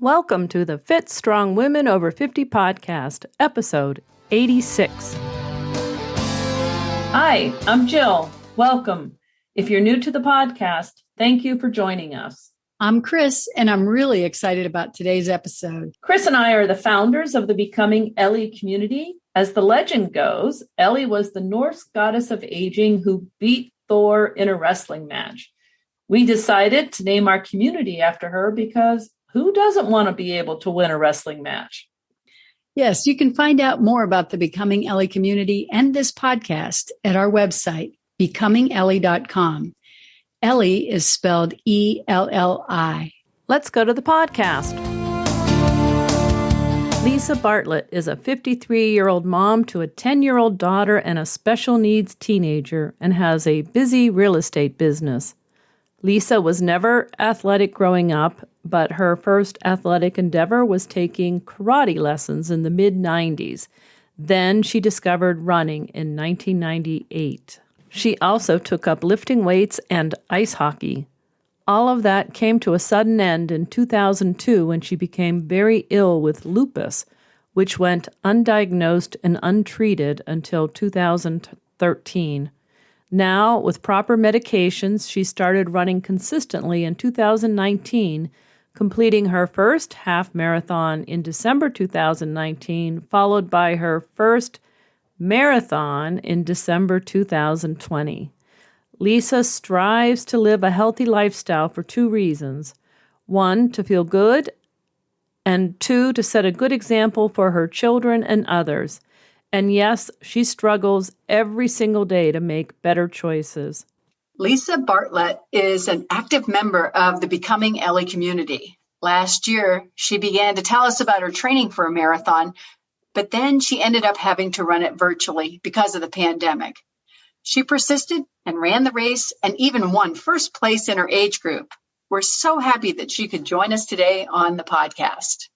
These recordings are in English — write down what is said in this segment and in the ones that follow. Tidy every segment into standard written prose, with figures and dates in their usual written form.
Welcome to the Fit Strong Women Over 50 podcast, episode 86. Hi, I'm Jill. Welcome. If you're new to the podcast, thank you for joining us. I'm Chris, and I'm really excited about today's episode. Chris and I are the founders of the Becoming Elli community. As the legend goes, Elli was the Norse goddess of aging who beat Thor in a wrestling match. We decided to name our community after her because who doesn't want to be able to win a wrestling match? Yes, you can find out more about the Becoming Elli community and this podcast at our website, becomingelli.com. Elli is spelled E-L-L-I. Let's go to the podcast. Lisa Bartlett is a 53-year-old mom to a 10-year-old daughter and a special needs teenager and has a busy real estate business. Lisa was never athletic growing up, but her first athletic endeavor was taking karate lessons in the mid-90s. Then she discovered running in 1998. She also took up lifting weights and ice hockey. All of that came to a sudden end in 2002 when she became very ill with lupus, which went undiagnosed and untreated until 2013. Now, with proper medications, she started running consistently in 2019, completing her first half marathon in December 2019, followed by her first marathon in December 2020. Lisa strives to live a healthy lifestyle for two reasons. One, to feel good, and two, to set a good example for her children and others. And yes, she struggles every single day to make better choices. Lisa Bartlett is an active member of the Becoming Elli community. Last year, she began to tell us about her training for a marathon, but then she ended up having to run it virtually because of the pandemic. She persisted and ran the race and even won first place in her age group. We're so happy that she could join us today on the podcast.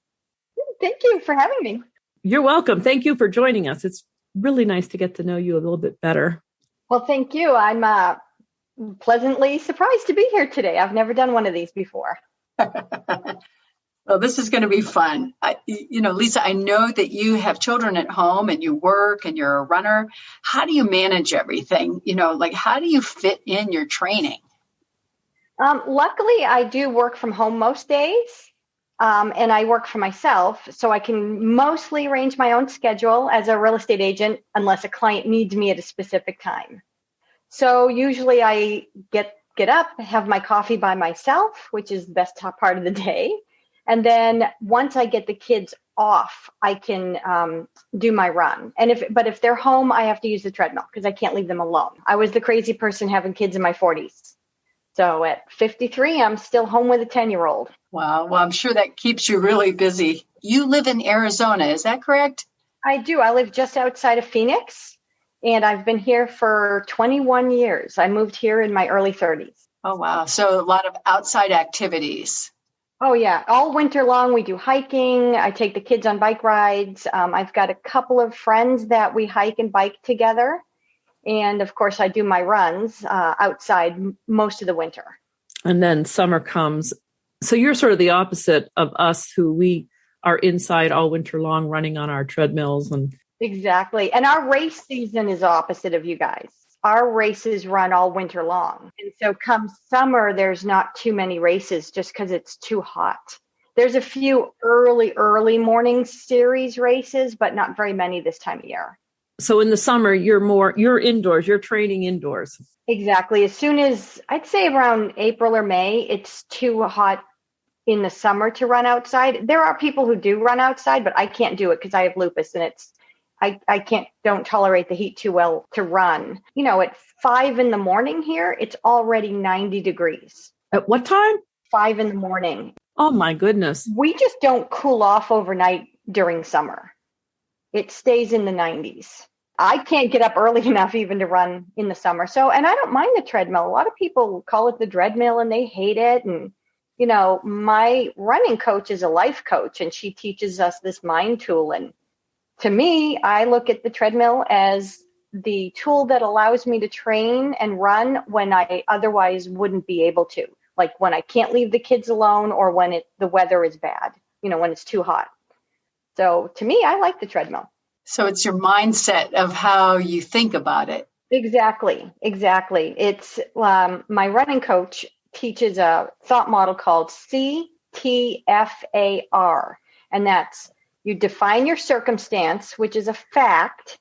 Thank you for having me. You're welcome. Thank you for joining us. It's really nice to get to know you a little bit better. Well, thank you. I'm pleasantly surprised to be here today. I've never done one of these before. Well, this is going to be fun. Lisa, I know that you have children at home and you work and you're a runner. How do you manage everything? How do you fit in your training? Luckily, I do work from home most days. And I work for myself, so I can mostly arrange my own schedule as a real estate agent unless a client needs me at a specific time. So usually I get up, have my coffee by myself, which is the best part of the day. And then once I get the kids off, I can do my run. But if they're home, I have to use the treadmill because I can't leave them alone. I was the crazy person having kids in my 40s. So at 53, I'm still home with a 10-year-old. Wow. Well, I'm sure that keeps you really busy. You live in Arizona, is that correct? I do. I live just outside of Phoenix, and I've been here for 21 years. I moved here in my early 30s. Oh, wow. So a lot of outside activities. Oh, yeah. All winter long, we do hiking. I take the kids on bike rides. I've got a couple of friends that we hike and bike together. And of course, I do my runs outside most of the winter. And then summer comes. So you're sort of the opposite of us, who we are inside all winter long running on our treadmills. Exactly. And our race season is opposite of you guys. Our races run all winter long. And so come summer, there's not too many races just because it's too hot. There's a few early morning series races, but not very many this time of year. So in the summer, you're indoors, you're training indoors. Exactly. As soon as I'd say around April or May, it's too hot in the summer to run outside. There are people who do run outside, but I can't do it because I have lupus and I don't tolerate the heat too well to run. At 5 a.m. here, it's already 90 degrees. At what time? 5 a.m. Oh my goodness. We just don't cool off overnight during summer. It stays in the 90s. I can't get up early enough even to run in the summer. And I don't mind the treadmill. A lot of people call it the treadmill and they hate it. And, my running coach is a life coach and she teaches us this mind tool. And to me, I look at the treadmill as the tool that allows me to train and run when I otherwise wouldn't be able to, like when I can't leave the kids alone or when the weather is bad. when it's too hot. So to me, I like the treadmill. So it's your mindset of how you think about it. Exactly. It's my running coach teaches a thought model called C.T.F.A.R. And that's you define your circumstance, which is a fact,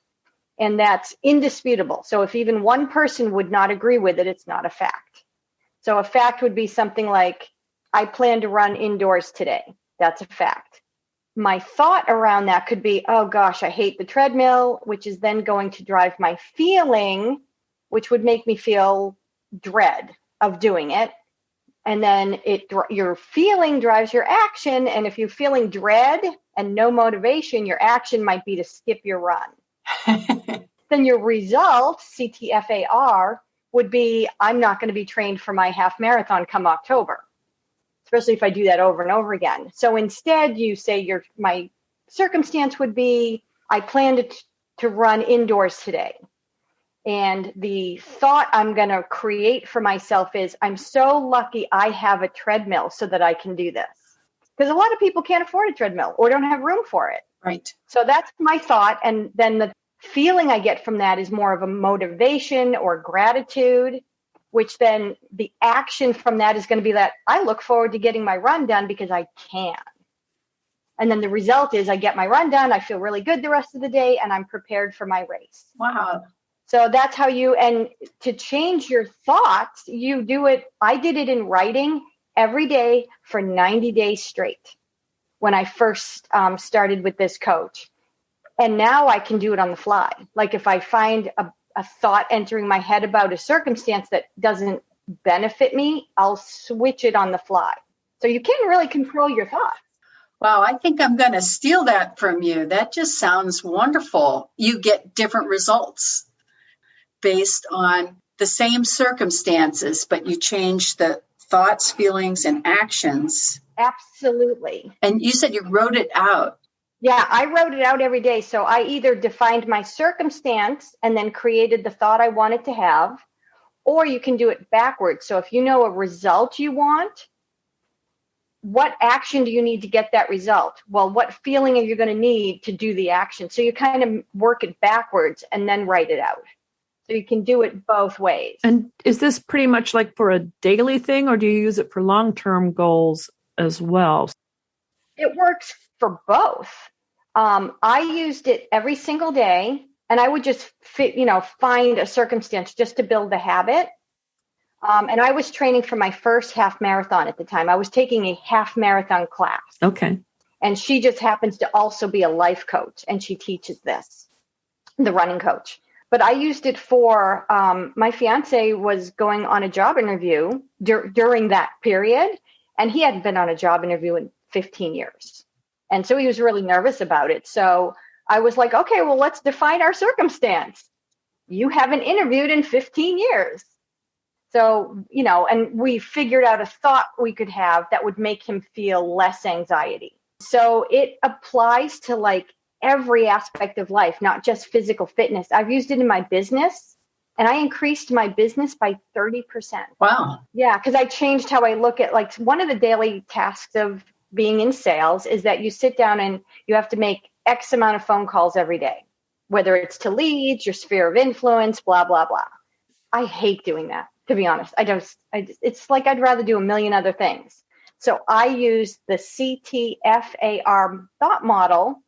and that's indisputable. So if even one person would not agree with it, it's not a fact. So a fact would be something like, I plan to run indoors today. That's a fact. My thought around that could be, oh gosh, I hate the treadmill, which is then going to drive my feeling, which would make me feel dread of doing it. And then your feeling drives your action. And if you're feeling dread and no motivation, your action might be to skip your run. Then your result, C.T.F.A.R, would be, I'm not going to be trained for my half marathon come October, especially if I do that over and over again. So instead, you say my circumstance would be, I plan to run indoors today. And the thought I'm going to create for myself is, I'm so lucky I have a treadmill so that I can do this. Because a lot of people can't afford a treadmill or don't have room for it. Right. So that's my thought. And then the feeling I get from that is more of a motivation or gratitude, which then the action from that is going to be that I look forward to getting my run done because I can. And then the result is I get my run done. I feel really good the rest of the day and I'm prepared for my race. Wow. So that's how and to change your thoughts, you do it. I did it in writing every day for 90 days straight when I first started with this coach. And now I can do it on the fly. Like if I find a thought entering my head about a circumstance that doesn't benefit me, I'll switch it on the fly. So you can really control your thoughts. Wow, I think I'm going to steal that from you. That just sounds wonderful. You get different results based on the same circumstances, but you change the thoughts, feelings, and actions. Absolutely. And you said you wrote it out. Yeah, I wrote it out every day. So I either defined my circumstance and then created the thought I wanted to have, or you can do it backwards. So if you know a result you want, what action do you need to get that result? Well, what feeling are you going to need to do the action? So you kind of work it backwards and then write it out. So you can do it both ways. And is this pretty much like for a daily thing, or do you use it for long-term goals as well? It works for both. I used it every single day, and I would just find a circumstance just to build the habit. And I was training for my first half marathon at the time. I was taking a half marathon class. Okay. And she just happens to also be a life coach, and she teaches this, the running coach. But I used it for my fiance was going on a job interview during that period, and he hadn't been on a job interview in 15 years. And so he was really nervous about it. So I was like, okay, well, let's define our circumstance. You haven't interviewed in 15 years. So, and we figured out a thought we could have that would make him feel less anxiety. So it applies to like every aspect of life, not just physical fitness. I've used it in my business, and I increased my business by 30%. Wow. Yeah, because I changed how I look at, like, one of the daily tasks of being in sales is that you sit down and you have to make X amount of phone calls every day, whether it's to leads, your sphere of influence, blah, blah, blah. I hate doing that, to be honest. It's like I'd rather do a million other things. So I use the C.T.F.A.R thought model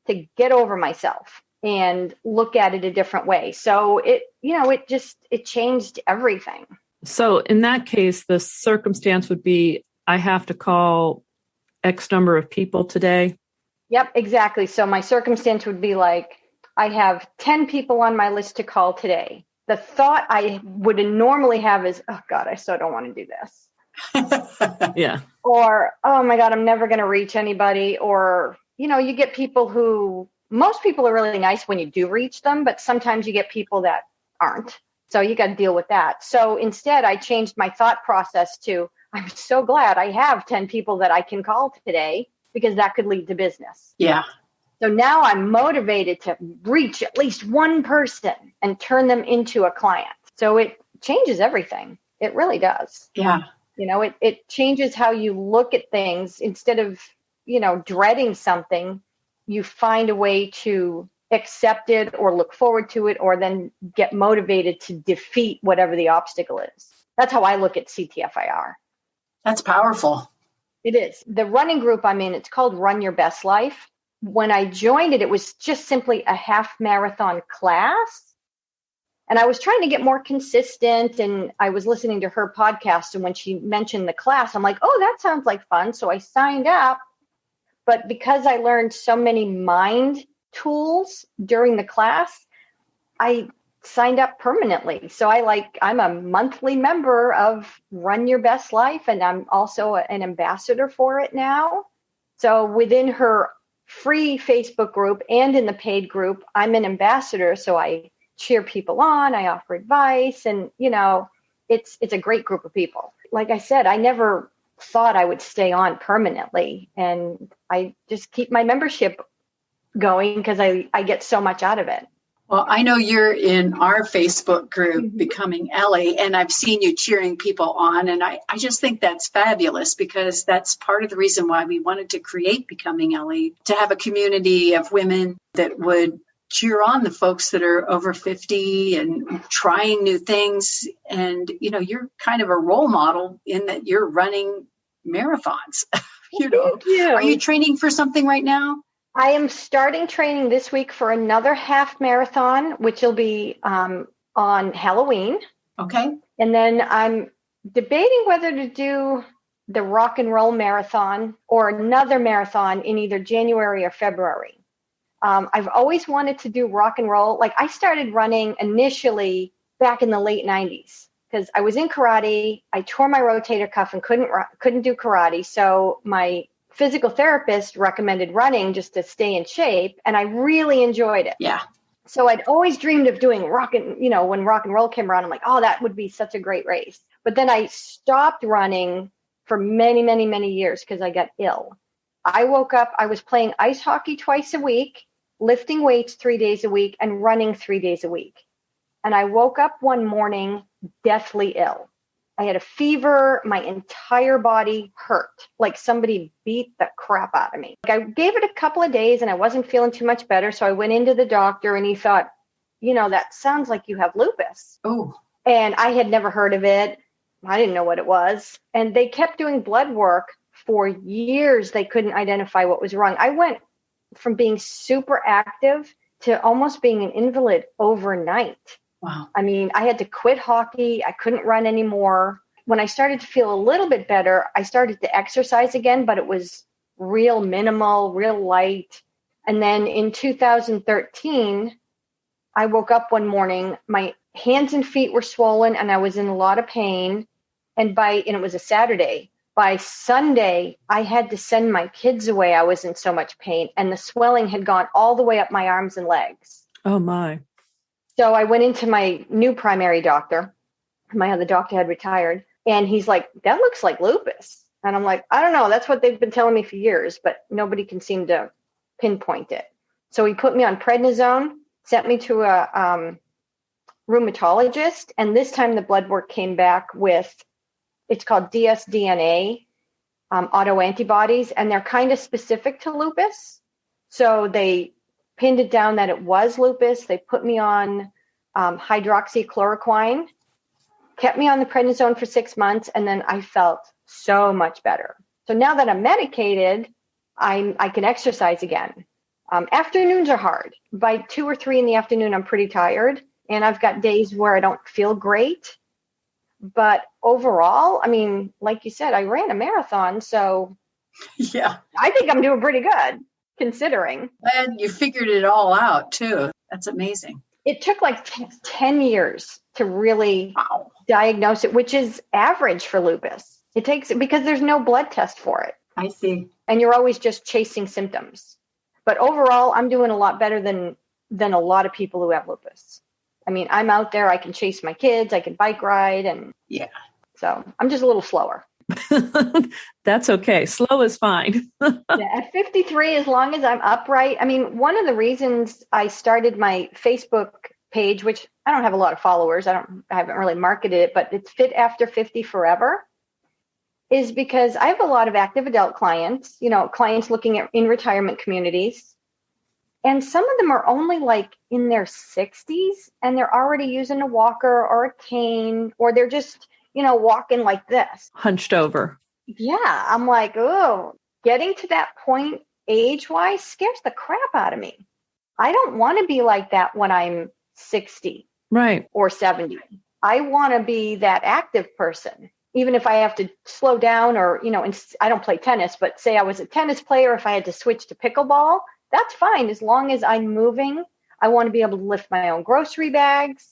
to get over myself and look at it a different way. So it changed everything. So in that case, the circumstance would be, I have to call X number of people today. Yep, exactly. So my circumstance would be like, I have 10 people on my list to call today. The thought I would normally have is, oh God, I so don't want to do this. Yeah. Or, oh my God, I'm never going to reach anybody. Or, you get people most people are really nice when you do reach them, but sometimes you get people that aren't. So you got to deal with that. So instead, I changed my thought process to, I'm so glad I have 10 people that I can call today, because that could lead to business. Yeah. So now I'm motivated to reach at least one person and turn them into a client. So it changes everything. It really does. Yeah. It changes how you look at things. Instead of, dreading something, you find a way to accept it or look forward to it, or then get motivated to defeat whatever the obstacle is. That's how I look at C.T.F.A.R. That's powerful. It is. The running group I'm in, it's called Run Your Best Life. When I joined it, it was just simply a half marathon class. And I was trying to get more consistent, and I was listening to her podcast. And when she mentioned the class, I'm like, oh, that sounds like fun. So I signed up. But because I learned so many mind tools during the class, I signed up permanently. So I'm a monthly member of Run Your Best Life, and I'm also an ambassador for it now. So within her free Facebook group and in the paid group, I'm an ambassador. So I cheer people on, I offer advice, and it's a great group of people. Like I said, I never thought I would stay on permanently, and I just keep my membership going because I get so much out of it. Well, I know you're in our Facebook group, Becoming Elli, and I've seen you cheering people on. And I just think that's fabulous, because that's part of the reason why we wanted to create Becoming Elli, to have a community of women that would cheer on the folks that are over 50 and trying new things. And, you're kind of a role model in that you're running marathons. Thank you. Are you training for something right now? I am starting training this week for another half marathon, which will be on Halloween. Okay. And then I'm debating whether to do the rock and roll marathon or another marathon in either January or February. I've always wanted to do rock and roll. Like, I started running initially back in the late 90s because I was in karate. I tore my rotator cuff and couldn't do karate. So my physical therapist recommended running just to stay in shape, and I really enjoyed it. Yeah. So I'd always dreamed of doing when rock and roll came around, I'm like, oh, that would be such a great race. But then I stopped running for many, many, many years because I got ill. I woke up, I was playing ice hockey twice a week, lifting weights 3 days a week, and running 3 days a week. And I woke up one morning deathly ill. I had a fever. My entire body hurt, like somebody beat the crap out of me. I gave it a couple of days and I wasn't feeling too much better. So I went into the doctor and he thought, that sounds like you have lupus. Oh. And I had never heard of it. I didn't know what it was. And they kept doing blood work for years. They couldn't identify what was wrong. I went from being super active to almost being an invalid overnight. Wow. I mean, I had to quit hockey. I couldn't run anymore. When I started to feel a little bit better, I started to exercise again, but it was real minimal, real light. And then in 2013, I woke up one morning, my hands and feet were swollen and I was in a lot of pain. And it was a Saturday. By Sunday, I had to send my kids away. I was in so much pain, and the swelling had gone all the way up my arms and legs. Oh, my. So I went into my new primary doctor. My other doctor had retired, and he's like, that looks like lupus. And I'm like, I don't know. That's what they've been telling me for years, but nobody can seem to pinpoint it. So he put me on prednisone, sent me to a rheumatologist, and this time the blood work came back with, it's called dsDNA, autoantibodies, and they're kind of specific to lupus. So they pinned it down that it was lupus. They put me on hydroxychloroquine, kept me on the prednisone for 6 months, and then I felt so much better. So now that I'm medicated, I can exercise again. Afternoons are hard. By 2 or 3 in the afternoon, I'm pretty tired, and I've got days where I don't feel great. But overall, I mean, like you said, I ran a marathon, so yeah, I think I'm doing pretty good, considering. And you figured it all out, too. That's amazing. It took like 10 years to really diagnose it, which is average for lupus. It takes, because there's no blood test for it. I see. And you're always just chasing symptoms. But overall, I'm doing a lot better than a lot of people who have lupus. I mean, I'm out there, I can chase my kids, I can bike ride, and yeah. So I'm just a little slower. That's okay. Slow is fine. Yeah, at 53, as long as I'm upright. I mean, one of the reasons I started my Facebook page, which I don't have a lot of followers, I haven't really marketed it, but it's Fit After 50 Forever. is because I have a lot of active adult clients, clients looking at in retirement communities. And some of them are only like in their 60s and they're already using a walker or a cane, or they're just, walking like this. Hunched over. Yeah. I'm like, oh, getting to that point age-wise scares the crap out of me. I don't want to be like that when I'm 60 right, or 70. I want to be that active person. Even if I have to slow down or, I don't play tennis, but say I was a tennis player, if I had to switch to pickleball, that's fine. As long as I'm moving, I want to be able to lift my own grocery bags.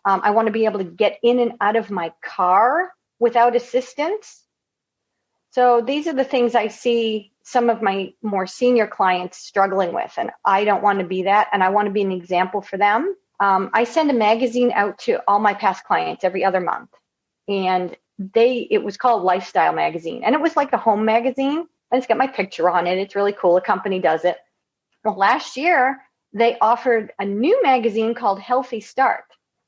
I want to be able to get in and out of my car without assistance. So these are the things I see some of my more senior clients struggling with, and I don't want to be that, and I want to be an example for them. I send a magazine out to all my past clients every other month, and it was called Lifestyle Magazine, and it was like a home magazine, and it's got my picture on it. It's really cool. A company does it. Well, last year, they offered a new magazine called Healthy Start.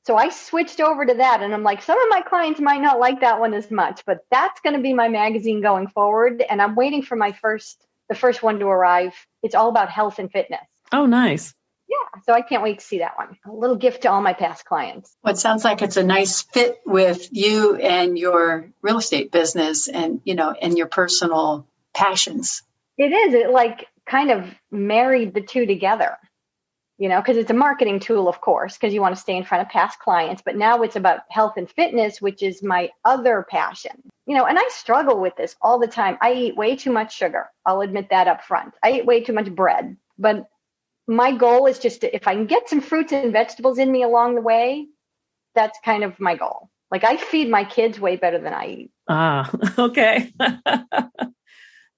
So I switched over to that, and I'm like, some of my clients might not like that one as much, but that's going to be my magazine going forward. And I'm waiting for the first one to arrive. It's all about health and fitness. Oh, nice. Yeah. So I can't wait to see that one. A little gift to all my past clients. Well, it sounds like it's a nice fit with you and your real estate business and, and your personal passions. It is. It like kind of married the two together. Because it's a marketing tool, of course, because you want to stay in front of past clients. But now it's about health and fitness, which is my other passion. And I struggle with this all the time. I eat way too much sugar. I'll admit that up front. I eat way too much bread. But my goal is just if I can get some fruits and vegetables in me along the way, that's kind of my goal. Like I feed my kids way better than I eat. Ah, okay.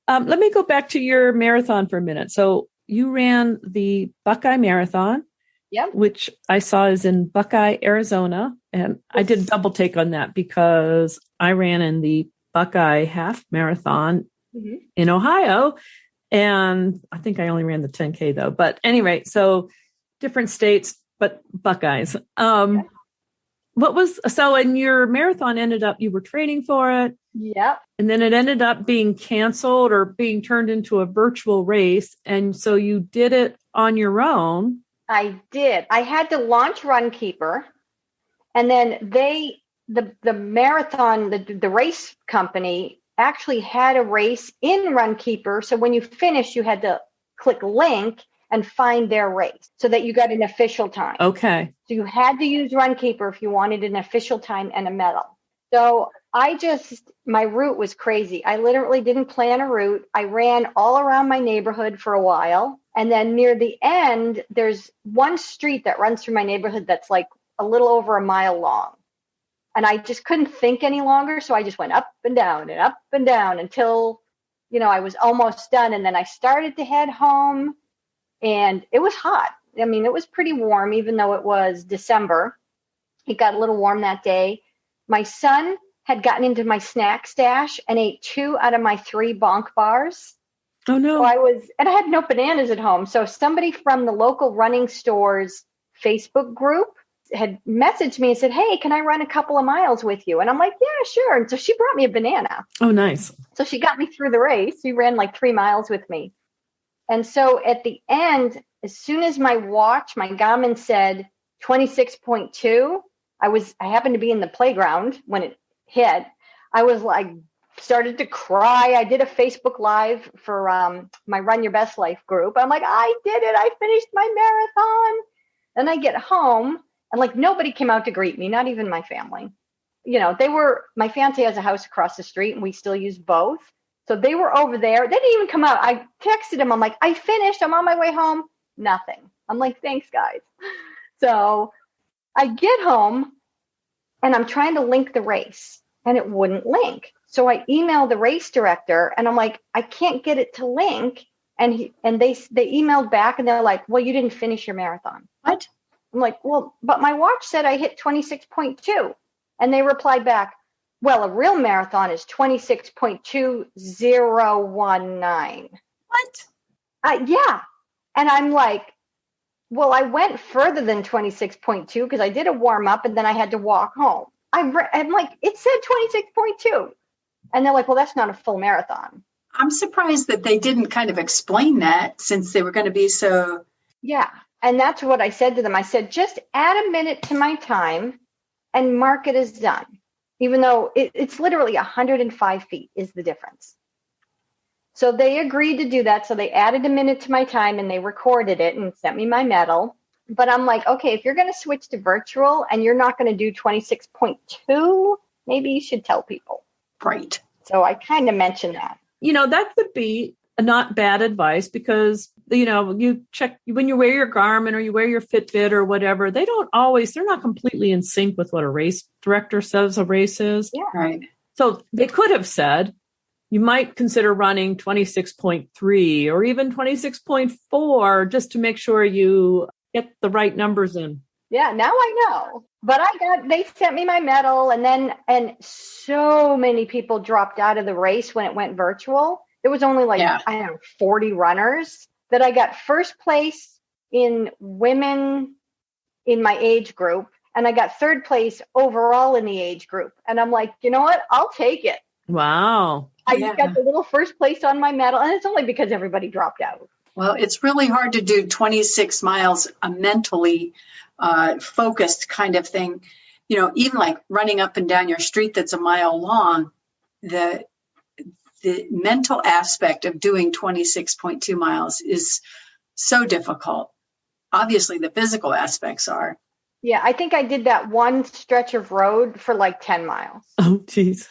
Let me go back to your marathon for a minute. So you ran the Buckeye Marathon, yep, which I saw is in Buckeye, Arizona. And I did a double take on that because I ran in the Buckeye Half Marathon in Ohio. And I think I only ran the 10K though. But anyway, so different states, but Buckeyes. So in your marathon ended up, you were training for it. Yep. And then it ended up being canceled or being turned into a virtual race. And so you did it on your own. I did. I had to launch Runkeeper. And then the marathon, the race company actually had a race in Runkeeper. So when you finished, you had to click link and find their race so that you got an official time. Okay. So you had to use Runkeeper if you wanted an official time and a medal. So my route was crazy. I literally didn't plan a route. I ran all around my neighborhood for a while. And then near the end, there's one street that runs through my neighborhood that's like a little over a mile long. And I just couldn't think any longer. So I just went up and down until, I was almost done. And then I started to head home and it was hot. I mean, it was pretty warm, even though it was December. It got a little warm that day. My son had gotten into my snack stash and ate 2 out of my 3 bonk bars. Oh, no. So I had no bananas at home. So somebody from the local running store's Facebook group had messaged me and said, hey, can I run a couple of miles with you? And I'm like, yeah, sure. And so she brought me a banana. Oh, nice. So she got me through the race. She ran like 3 miles with me. And so at the end, as soon as my Garmin said 26.2, I happened to be in the playground when it hit. I was like, started to cry. I did a Facebook Live for my Run Your Best Life group. I'm like, I did it. I finished my marathon. Then I get home and like nobody came out to greet me, not even my family. My fiance has a house across the street and we still use both. So they were over there. They didn't even come out. I texted him. I'm like, I finished. I'm on my way home. Nothing. I'm like, thanks, guys. So I get home and I'm trying to link the race and it wouldn't link. So I emailed the race director and I'm like, I can't get it to link. And they emailed back and they're like, well, you didn't finish your marathon. What? I'm like, well, but my watch said I hit 26.2. And they replied back, well, a real marathon is 26.2019. What? Yeah. And I'm like, well, I went further than 26.2 because I did a warm up and then I had to walk home. I'm like, it said 26.2. And they're like, well, that's not a full marathon. I'm surprised that they didn't kind of explain that, since they were going to be so. Yeah. And that's what I said to them. I said, just add a minute to my time and mark it as done. Even though it's literally 105 feet is the difference. So they agreed to do that. So they added a minute to my time and they recorded it and sent me my medal. But I'm like, okay, if you're going to switch to virtual and you're not going to do 26.2, maybe you should tell people. Right. So I kind of mentioned that. That could be not bad advice, because, you check when you wear your Garmin or you wear your Fitbit or whatever, they're not completely in sync with what a race director says a race is. Yeah. Right. So they could have said, you might consider running 26.3 or even 26.4 just to make sure you get the right numbers in. Yeah, now I know. But they sent me my medal, and so many people dropped out of the race when it went virtual. There was only 40 runners that I got first place in women in my age group. And I got third place overall in the age group. And I'm like, you know what? I'll take it. Wow. I got the little first place on my medal. And it's only because everybody dropped out. Well, it's really hard to do 26 miles, a mentally focused kind of thing. Even like running up and down your street that's a mile long, the mental aspect of doing 26.2 miles is so difficult. Obviously, the physical aspects are. Yeah, I think I did that one stretch of road for 10 miles. Oh, geez.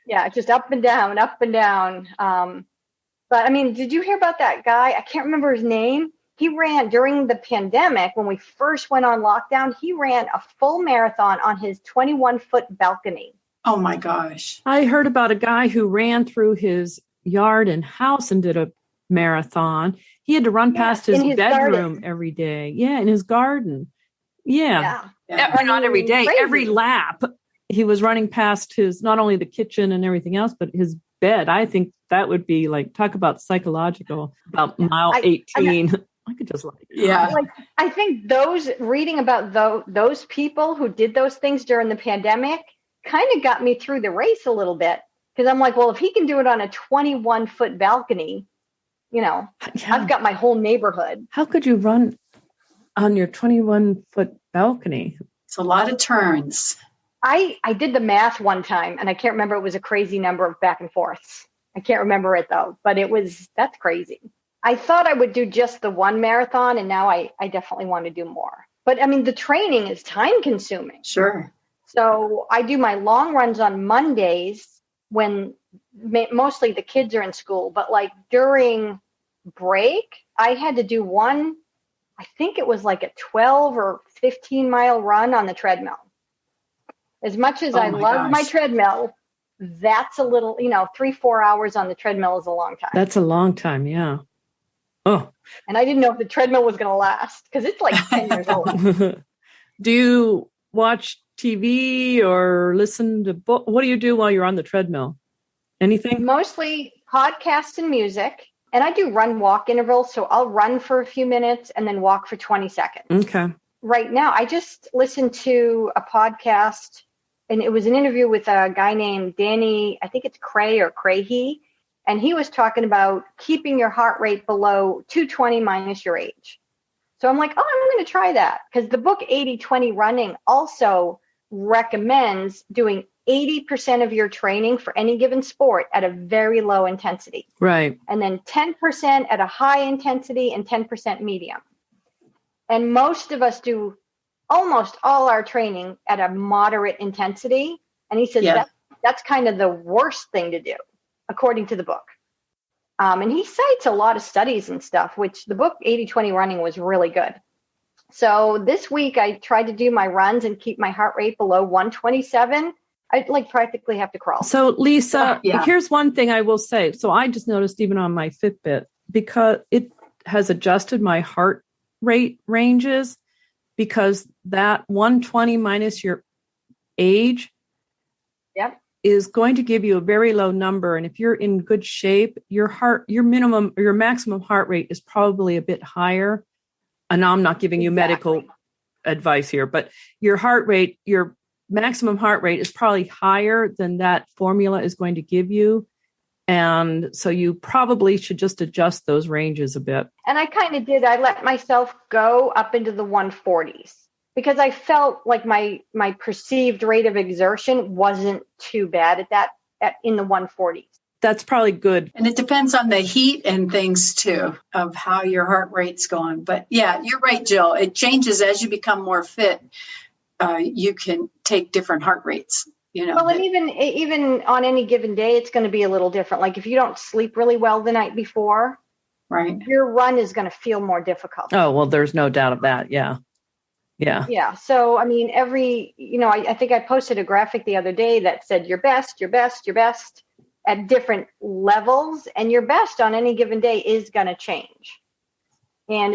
Yeah, just up and down, up and down. But I mean, did you hear about that guy? I can't remember his name. He ran during the pandemic when we first went on lockdown. He ran a full marathon on his 21-foot balcony. Oh, my gosh. I heard about a guy who ran through his yard and house and did a marathon. He had to run past his bedroom garden every day. Yeah, in his garden. Yeah. Not every day, crazy. Every lap. He was running past not only the kitchen and everything else, but his bed. I think that would be talk about psychological, about mile 18. I could just I think reading about those people who did those things during the pandemic kind of got me through the race a little bit, because I'm like, well, if he can do it on a 21-foot balcony, I've got my whole neighborhood. How could you run on your 21-foot balcony? It's a lot of turns. I did the math one time, and I can't remember. It was a crazy number of back and forths. I can't remember it though, but that's crazy. I thought I would do just the one marathon, and now I definitely want to do more. But I mean, the training is time consuming. Sure. So I do my long runs on Mondays when mostly the kids are in school, but during break, I had to do one, I think it was a 12 or 15 mile run on the treadmill. As much as I love my treadmill, that's a little, 3-4 hours on the treadmill is a long time. That's a long time. Yeah. Oh. And I didn't know if the treadmill was going to last, because it's 10 years old. Do you watch TV or listen to books? What do you do while you're on the treadmill? Anything? Mostly podcasts and music. And I do run walk intervals. So I'll run for a few minutes and then walk for 20 seconds. Okay. Right now, I just listened to a podcast, and it was an interview with a guy named Danny, I think it's Cray or Craigie. And he was talking about keeping your heart rate below 220 minus your age. So I'm like, oh, I'm going to try that, because the book 80-20 Running also recommends doing 80% of your training for any given sport at a very low intensity. Right. And then 10% at a high intensity and 10% medium. And most of us do almost all our training at a moderate intensity. And he says that's kind of the worst thing to do, according to the book. And he cites a lot of studies and stuff, which the book 80-20 Running was really good. So this week I tried to do my runs and keep my heart rate below 127. I practically have to crawl. So Lisa, here's one thing I will say. So I just noticed even on my Fitbit, because it has adjusted my heart rate ranges, because that 120 minus your age is going to give you a very low number. And if you're in good shape, your maximum heart rate is probably a bit higher. And I'm not giving you medical advice here, but your heart rate, your maximum heart rate is probably higher than that formula is going to give you. And so you probably should just adjust those ranges a bit. And I kind of did. I let myself go up into the 140s because I felt like my perceived rate of exertion wasn't too bad in the 140s. That's probably good. And it depends on the heat and things too, of how your heart rate's going. But yeah, you're right, Jill. It changes as you become more fit. You can take different heart rates. Well, and even on any given day, it's going to be a little different. Like if you don't sleep really well the night before, right, your run is going to feel more difficult. Oh, well, there's no doubt of that. Yeah. Yeah. So, I mean, I think I posted a graphic the other day that said your best at different levels, and your best on any given day is going to change. And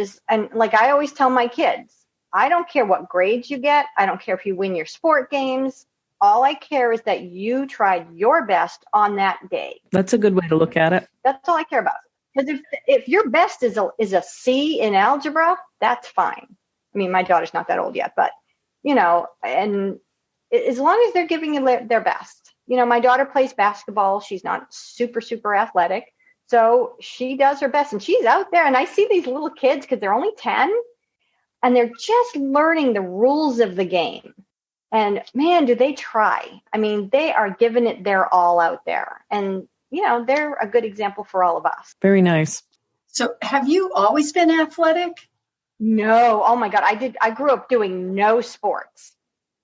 like I always tell my kids, I don't care what grades you get. I don't care if you win your sport games. All I care is that you tried your best on that day. That's a good way to look at it. That's all I care about. Because if your best is a C in algebra, that's fine. I mean, my daughter's not that old yet, but, and as long as they're giving you their best. My daughter plays basketball. She's not super, super athletic. So she does her best. And she's out there. And I see these little kids because they're only 10. And they're just learning the rules of the game. And man, do they try. I mean, they are giving it their all out there. And, they're a good example for all of us. Very nice. So have you always been athletic? No. Oh my God. I grew up doing no sports,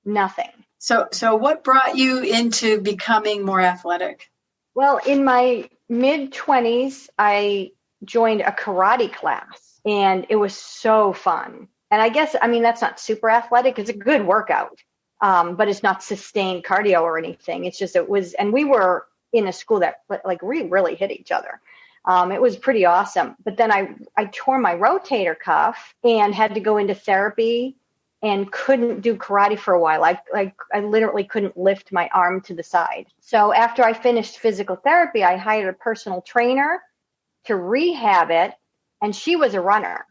nothing. So what brought you into becoming more athletic? Well, in my mid-20s, I joined a karate class and it was so fun. And I guess, that's not super athletic. It's a good workout. But it's not sustained cardio or anything. It's just, and we were in a school that like we really hit each other. It was pretty awesome. But then I tore my rotator cuff and had to go into therapy and couldn't do karate for a while. I literally couldn't lift my arm to the side. So after I finished physical therapy, I hired a personal trainer to rehab it. And she was a runner.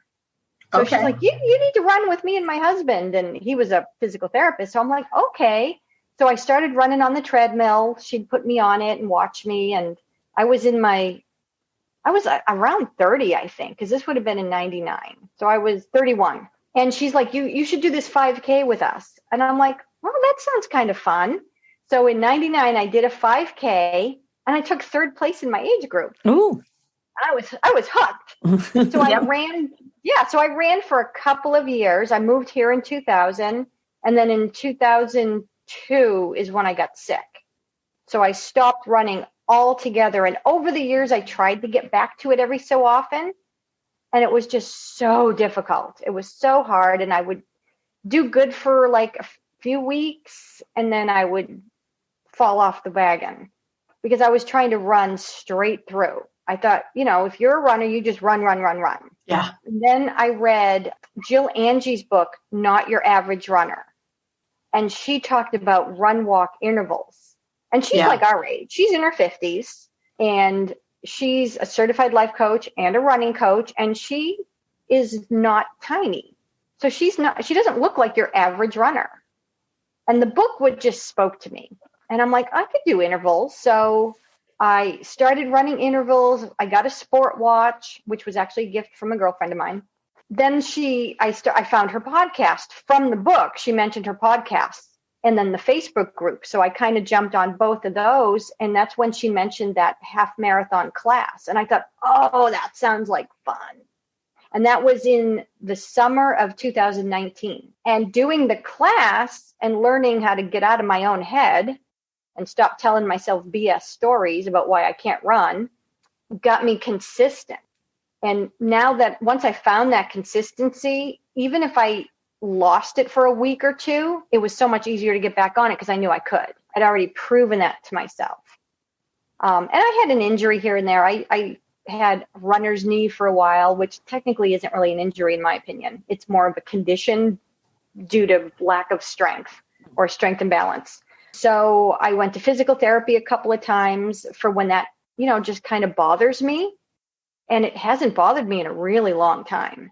So she's like, you need to run with me and my husband. And he was a physical therapist. So I'm like, okay. So I started running on the treadmill. She'd put me on it and watch me. And I was around 30, I think, because this would have been in 99. So I was 31. And she's like, you should do this 5K with us. And I'm like, well, that sounds kind of fun. So in 99, I did a 5K and I took third place in my age group. Ooh. I was hooked. So I ran. Yeah. So I ran for a couple of years. I moved here in 2000. And then in 2002 is when I got sick. So I stopped running altogether. And over the years, I tried to get back to it every so often. And it was just so difficult. It was so hard. And I would do good for like a few weeks. And then I would fall off the wagon because I was trying to run straight through. I thought, if you're a runner, you just run. Yeah. And then I read Jill Angie's book, Not Your Average Runner. And she talked about run walk intervals. And she's like our age. She's in her 50s and she's a certified life coach and a running coach. And she is not tiny. So she doesn't look like your average runner. And the book just spoke to me. And I'm like, I could do intervals. So I started running intervals. I got a sport watch, which was actually a gift from a girlfriend of mine. Then I found her podcast from the book. She mentioned her podcast and then the Facebook group. So I kind of jumped on both of those. And that's when she mentioned that half marathon class. And I thought, oh, that sounds like fun. And that was in the summer of 2019. And doing the class and learning how to get out of my own head and stop telling myself BS stories about why I can't run got me consistent. And now that once I found that consistency, even if I lost it for a week or two, it was so much easier to get back on it because I knew I could. I'd already proven that to myself. And I had an injury here and there. I had runner's knee for a while, which technically isn't really an injury in my opinion. It's more of a condition due to lack of strength or strength and balance. So I went to physical therapy a couple of times for when that, just kind of bothers me. And it hasn't bothered me in a really long time.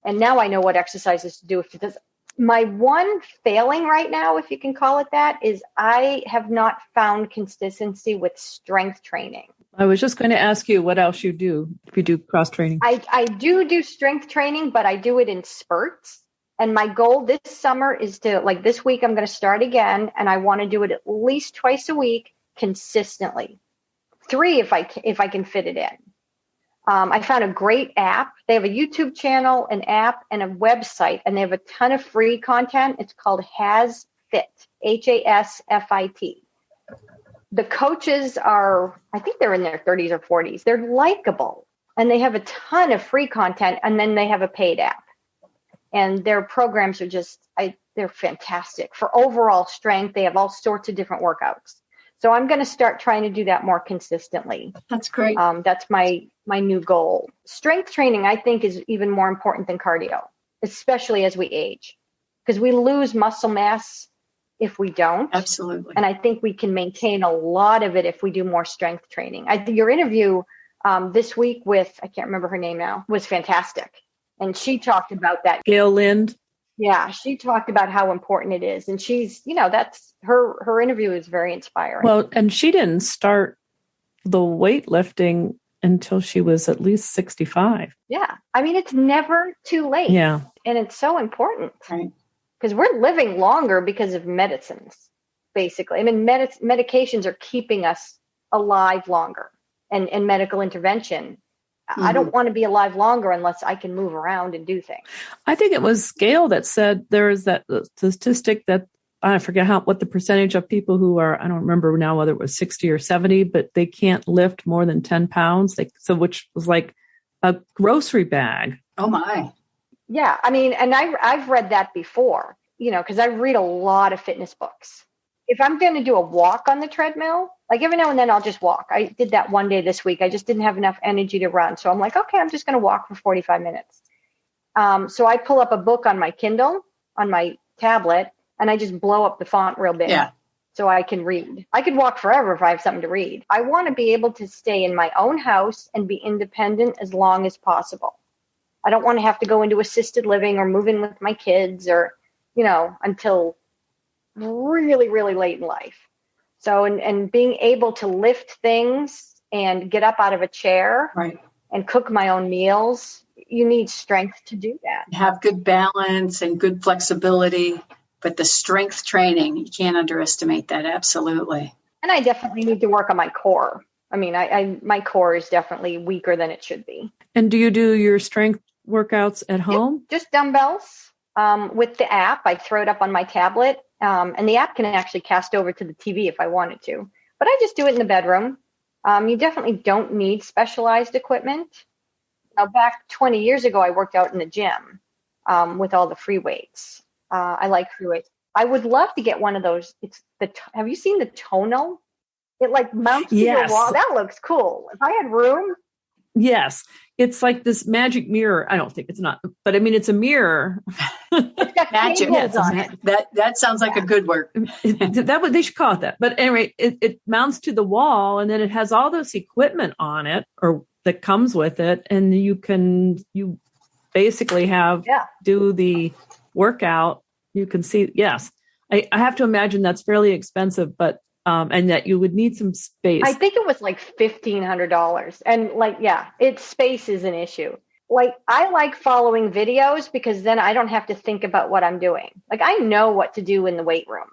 And now I know what exercises to do if it does. My one failing right now, if you can call it that, is I have not found consistency with strength training. I was just going to ask you what else you do if you do cross training. I do strength training, but I do it in spurts. And my goal this summer is to, like this week, I'm going to start again, and I want to do it at least twice a week consistently. 3 if I can fit it in. I found a great app. They have a YouTube channel, an app, and a website, and they have a ton of free content. It's called Has Fit, HASFIT. The coaches are, I think they're in their 30s or 40s. They're likable, and they have a ton of free content, and then they have a paid app. And their programs are just, they're fantastic. For overall strength, they have all sorts of different workouts. So I'm going to start trying to do that more consistently. That's great. That's my new goal. Strength training, I think, is even more important than cardio, especially as we age, because we lose muscle mass if we don't. Absolutely. And I think we can maintain a lot of it if we do more strength training. Your interview this week with, I can't remember her name now, was fantastic. And she talked about that. Gail Lind. Yeah, she talked about how important it is. And she's, that's her interview is very inspiring. Well, and she didn't start the weightlifting until she was at least 65. Yeah. I mean, it's never too late. Yeah. And it's so important. Right. Because we're living longer because of medicines, basically. I mean, medications are keeping us alive longer and medical intervention. Mm-hmm. I don't want to be alive longer unless I can move around and do things. I think it was Gail that said there is that statistic that I forget what the percentage of people who are, I don't remember now whether it was 60 or 70, but they can't lift more than 10 pounds. Which was like a grocery bag. Oh my. Yeah. I mean, and I've read that before, because I read a lot of fitness books. If I'm going to do a walk on the treadmill, like every now and then I'll just walk. I did that one day this week. I just didn't have enough energy to run. So I'm like, okay, I'm just going to walk for 45 minutes. So I pull up a book on my Kindle, on my tablet, and I just blow up the font real big. Yeah. So I can read. I could walk forever if I have something to read. I want to be able to stay in my own house and be independent as long as possible. I don't want to have to go into assisted living or move in with my kids or, until really, really late in life. So, and being able to lift things and get up out of a chair right. and cook my own meals, you need strength to do that. Have good balance and good flexibility, but the strength training, you can't underestimate that. Absolutely. And I definitely need to work on my core. I mean, my core is definitely weaker than it should be. And do you do your strength workouts at home? Yep, just dumbbells. With the app, I throw it up on my tablet, and the app can actually cast over to the TV if I wanted to. But I just do it in the bedroom. You definitely don't need specialized equipment. Now, back 20 years ago, I worked out in the gym with all the free weights. I like free weights. I would love to get one of those. Have you seen the tonal? It like mounts to your wall. That looks cool. If I had room. Yes. It's like this magic mirror. I don't think it's not, but I mean, it's a mirror. It's got magic on it. That sounds like a good word. They should call it that. But anyway, it mounts to the wall and then it has all this equipment on it or that comes with it. And you basically do the workout. You can see, yes, I have to imagine that's fairly expensive, but and that you would need some space. I think it was like $1,500. And space is an issue. Like, I like following videos because then I don't have to think about what I'm doing. Like, I know what to do in the weight room,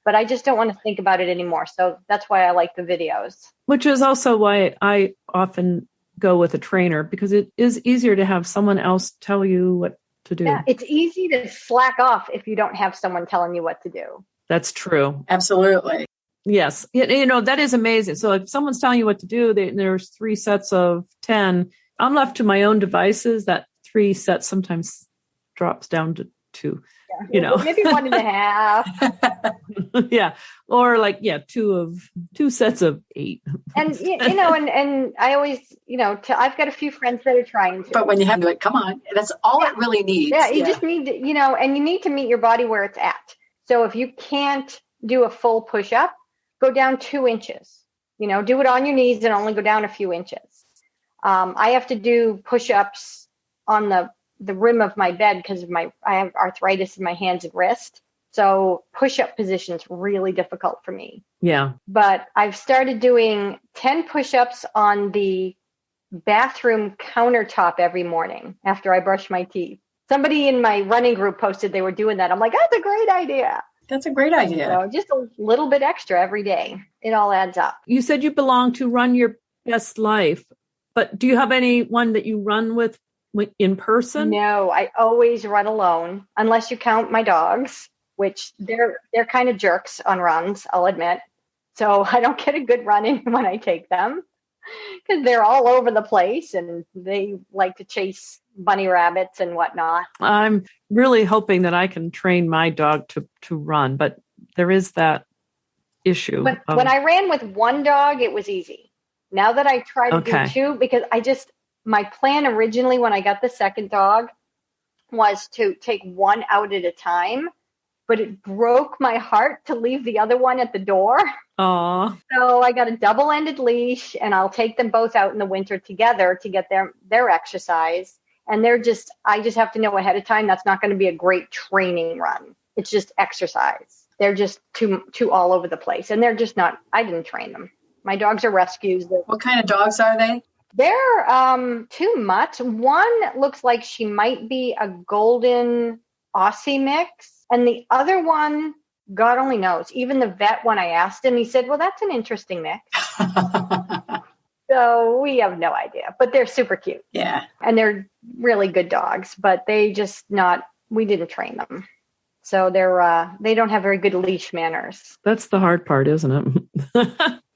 but I just don't want to think about it anymore. So that's why I like the videos. Which is also why I often go with a trainer, because it is easier to have someone else tell you what to do. Yeah, it's easy to slack off if you don't have someone telling you what to do. That's true. Absolutely. Yes. That is amazing. So if someone's telling you what to do, there's 3 sets of 10. I'm left to my own devices. That 3 sets sometimes drops down to 2, Maybe 1.5. Yeah. Or 2 sets of 8. And, and I always, I've got a few friends that are trying to. But when you have to, come on, that's all it really needs. Yeah. You just need to, and you need to meet your body where it's at. So if you can't do a full push-up, go down 2 inches, do it on your knees and only go down a few inches. I have to do push-ups on the the rim of my bed because I have arthritis in my hands and wrist. So push-up position is really difficult for me. Yeah. But I've started doing 10 push-ups on the bathroom countertop every morning after I brush my teeth. Somebody in my running group posted they were doing that. I'm like, that's a great idea. That's a great idea. So just a little bit extra every day. It all adds up. You said you belong to Run Your Best Life, but do you have anyone that you run with in person? No, I always run alone, unless you count my dogs, which they're kind of jerks on runs, I'll admit. So I don't get a good run in when I take them because they're all over the place and they like to chase bunny rabbits and whatnot. I'm really hoping that I can train my dog to run, but there is that issue. But when I ran with one dog, it was easy. Now that I try to do two, because my plan originally when I got the second dog was to take one out at a time, but it broke my heart to leave the other one at the door. Aww. So I got a double-ended leash and I'll take them both out in the winter together to get their exercise. And I just have to know ahead of time that's not going to be a great training run. It's just exercise. They're just too all over the place. And they're just not, I didn't train them. My dogs are rescues. What kind of dogs are they? They're too much. One looks like she might be a golden Aussie mix. And the other one, God only knows. Even the vet, when I asked him, he said, well, that's an interesting mix. So we have no idea, but they're super cute. Yeah. And they're really good dogs, but we didn't train them. So they don't have very good leash manners. That's the hard part, isn't it?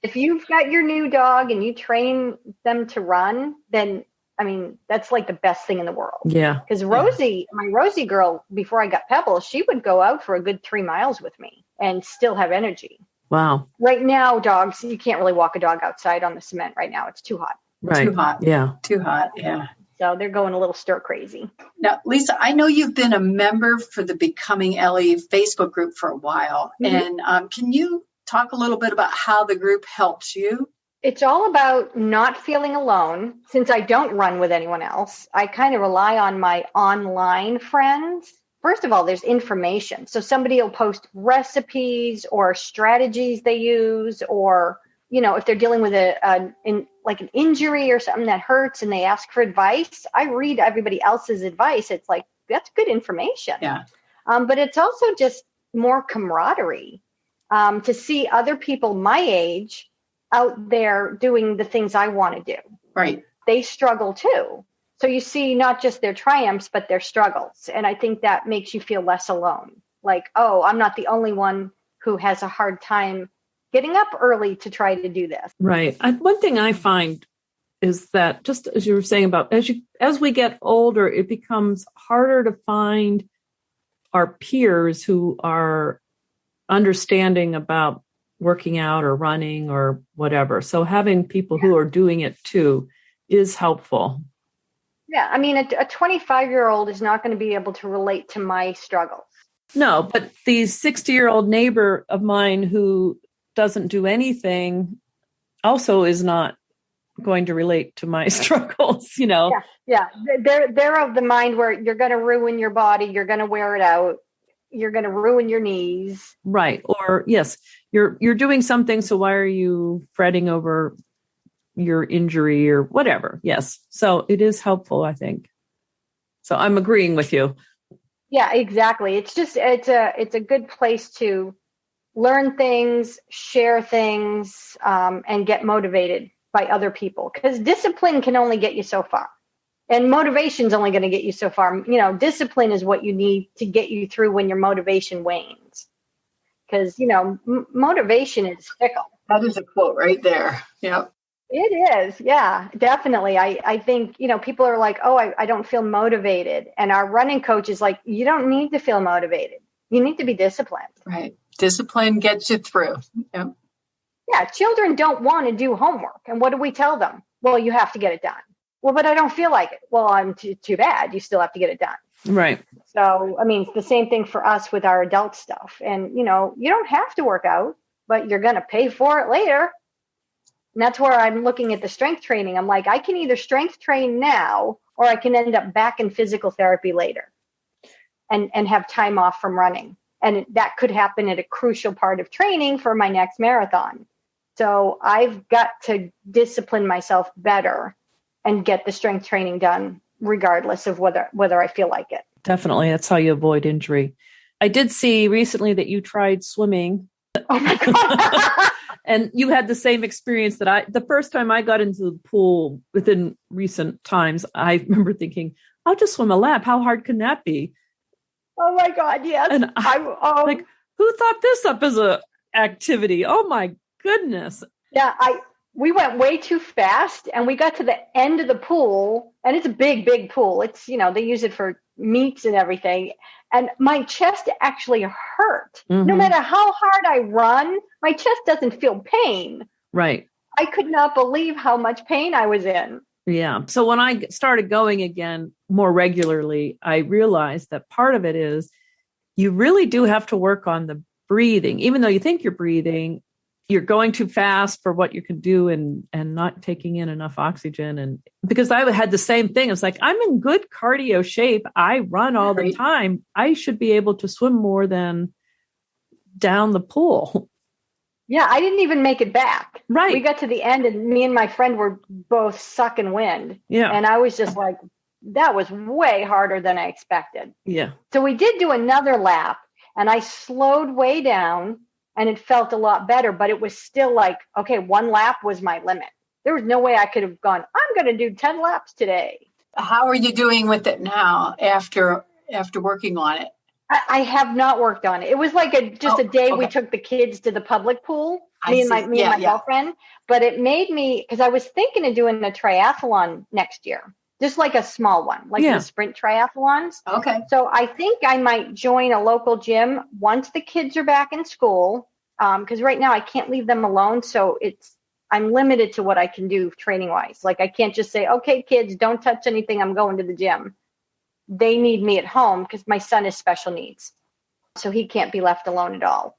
If you've got your new dog and you train them to run, then, I mean, that's like the best thing in the world. Yeah. Because my Rosie girl, before I got Pebble, she would go out for a good 3 miles with me and still have energy. Wow. Right now, dogs, you can't really walk a dog outside on the cement right now. It's too hot. Right. Too hot. Yeah. Too hot. Yeah. So they're going a little stir crazy. Now, Lisa, I know you've been a member for the Becoming Elli Facebook group for a while. Mm-hmm. And can you talk a little bit about how the group helps you? It's all about not feeling alone. Since I don't run with anyone else, I kind of rely on my online friends. First of all, there's information. So somebody will post recipes or strategies they use, or, if they're dealing with an injury or something that hurts and they ask for advice, I read everybody else's advice. It's like, that's good information. Yeah. But it's also just more camaraderie to see other people my age out there doing the things I want to do. Right. They struggle too. So you see not just their triumphs, but their struggles. And I think that makes you feel less alone. Like, oh, I'm not the only one who has a hard time getting up early to try to do this. Right. One thing I find is that, just as you were saying about, as we get older, it becomes harder to find our peers who are understanding about working out or running or whatever. So having people who are doing it too is helpful. Yeah, I mean, a 25-year-old is not going to be able to relate to my struggles. No, but the 60-year-old neighbor of mine who doesn't do anything also is not going to relate to my struggles, Yeah. They're of the mind where you're going to ruin your body, you're going to wear it out, you're going to ruin your knees. Right. Or yes, you're doing something, so why are you fretting over your injury or whatever? Yes. So it is helpful, I think. So I'm agreeing with you. Yeah, exactly. It's just, it's a good place to learn things, share things, and get motivated by other people, because discipline can only get you so far. And motivation is only going to get you so far. Discipline is what you need to get you through when your motivation wanes. Because, motivation is fickle. That is a quote right there. Yep. It is. Yeah, definitely. I think, people are like, oh, I don't feel motivated. And our running coach is like, you don't need to feel motivated. You need to be disciplined. Right. Discipline gets you through. Yep. Yeah. Children don't want to do homework. And what do we tell them? Well, you have to get it done. Well, but I don't feel like it. Well, I'm too bad. You still have to get it done. Right. So, I mean, it's the same thing for us with our adult stuff. And, you don't have to work out, but you're going to pay for it later. And that's where I'm looking at the strength training. I'm like, I can either strength train now or I can end up back in physical therapy later and have time off from running. And that could happen at a crucial part of training for my next marathon. So I've got to discipline myself better and get the strength training done, regardless of whether I feel like it. Definitely. That's how you avoid injury. I did see recently that you tried swimming. Oh my God. And you had the same experience that the first time I got into the pool within recent times, I remember thinking, I'll just swim a lap. How hard can that be? Oh my God. Yes. And like, who thought this up as a activity? Oh my goodness. Yeah. We went way too fast and we got to the end of the pool, and it's a big, big pool. It's, they use it for meets and everything. And my chest actually hurt. Mm-hmm. No matter how hard I run, my chest doesn't feel pain. Right. I could not believe how much pain I was in. Yeah. So when I started going again more regularly, I realized that part of it is you really do have to work on the breathing. Even though you think you're breathing, you're going too fast for what you can do and not taking in enough oxygen. And because I had the same thing, it's like, I'm in good cardio shape. I run all the time. I should be able to swim more than down the pool. Yeah, I didn't even make it back. Right. We got to the end and me and my friend were both sucking wind. Yeah. And I was just like, that was way harder than I expected. Yeah. So we did do another lap and I slowed way down. And it felt a lot better, but it was still like, okay, one lap was my limit. There was no way I could have gone, I'm going to do 10 laps today. How are you doing with it now after working on it? I have not worked on it. It was like a day we took the kids to the public pool, me and my girlfriend. But it made me, because I was thinking of doing a triathlon next year, just like a small one, like the sprint triathlons. Okay. So I think I might join a local gym once the kids are back in school, because right now I can't leave them alone. So I'm limited to what I can do training wise. Like I can't just say, okay, kids, don't touch anything. I'm going to the gym. They need me at home because my son is special needs. So he can't be left alone at all.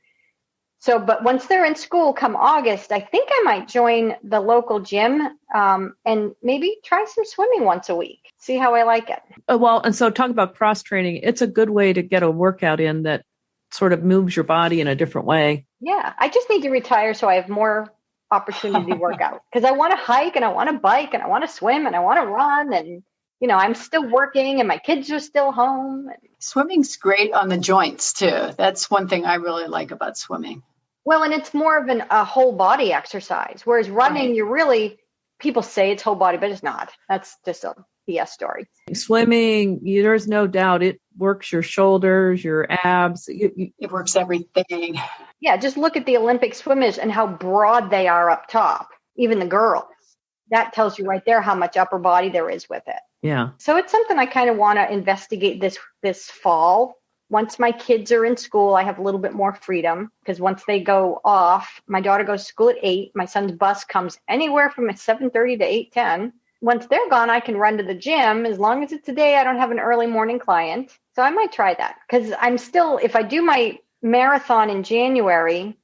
So, but once they're in school come August, I think I might join the local gym and maybe try some swimming once a week. See how I like it. Well, and so talk about cross training. It's a good way to get a workout in that sort of moves your body in a different way. Yeah. I just need to retire so I have more opportunity to work out because I want to hike and I want to bike and I want to swim and I want to run and, I'm still working and my kids are still home. Swimming's great on the joints too. That's one thing I really like about swimming. Well, and it's more of a whole body exercise, whereas running, people say it's whole body, but it's not. That's just a BS story. Swimming, there's no doubt it works your shoulders, your abs. It works everything. Yeah, just look at the Olympic swimmers and how broad they are up top, even the girls. That tells you right there how much upper body there is with it. Yeah. So it's something I kind of want to investigate this fall. Once my kids are in school, I have a little bit more freedom because once they go off, my daughter goes to school at 8. My son's bus comes anywhere from 7:30 to 8:10. Once they're gone, I can run to the gym as long as it's a day I don't have an early morning client. So I might try that because I'm still, if I do my marathon in January,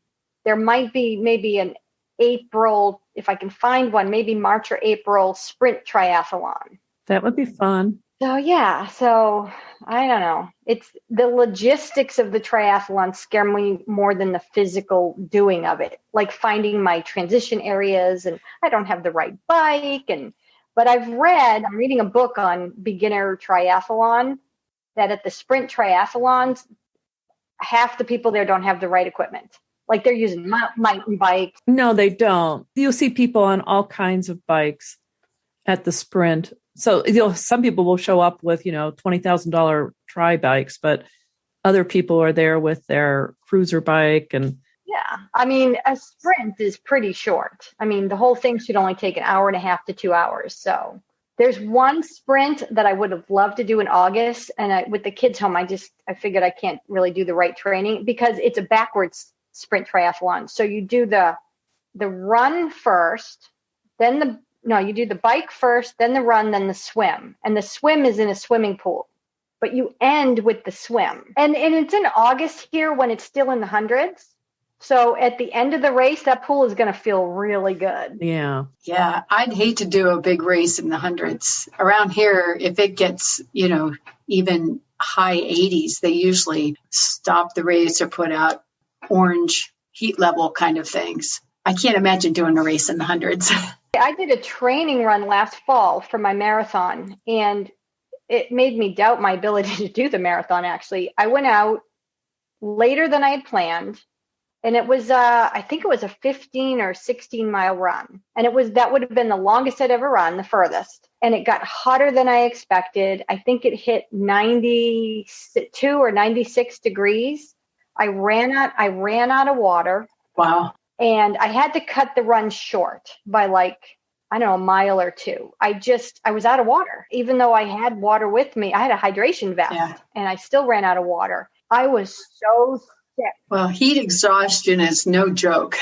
there might be maybe an April, if I can find one, maybe March or April sprint triathlon. That would be fun. So I don't know. It's the logistics of the triathlon scare me more than the physical doing of it. Like finding my transition areas and I don't have the right bike. But I'm reading a book on beginner triathlon that at the sprint triathlons, half the people there don't have the right equipment. Like they're using mountain bikes. No, they don't. You'll see people on all kinds of bikes at the sprint. So, some people will show up with, $20,000 tri bikes, but other people are there with their cruiser bike. And yeah, I mean, a sprint is pretty short. I mean, the whole thing should only take an hour and a half to 2 hours. So there's one sprint that I would have loved to do in August. And with the kids home, I figured I can't really do the right training because it's a backwards sprint triathlon. So you do the run first, then you do the bike first, then the run, then the swim. And the swim is in a swimming pool, but you end with the swim. And it's in August here when it's still in the hundreds. So at the end of the race, that pool is going to feel really good. Yeah. Yeah, I'd hate to do a big race in the hundreds. Around here, if it gets, even high 80s, they usually stop the race or put out orange heat level kind of things. I can't imagine doing a race in the hundreds. I did a training run last fall for my marathon, and it made me doubt my ability to do the marathon, actually. I went out later than I had planned, and it was, I think it was a 15 or 16 mile run. And that would have been the longest I'd ever run, the furthest. And it got hotter than I expected. I think it hit 92 or 96 degrees. I ran out of water. Wow. And I had to cut the run short by a mile or two. I was out of water. Even though I had water with me, I had a hydration vest, and I still ran out of water. I was so sick. Well, heat exhaustion is no joke.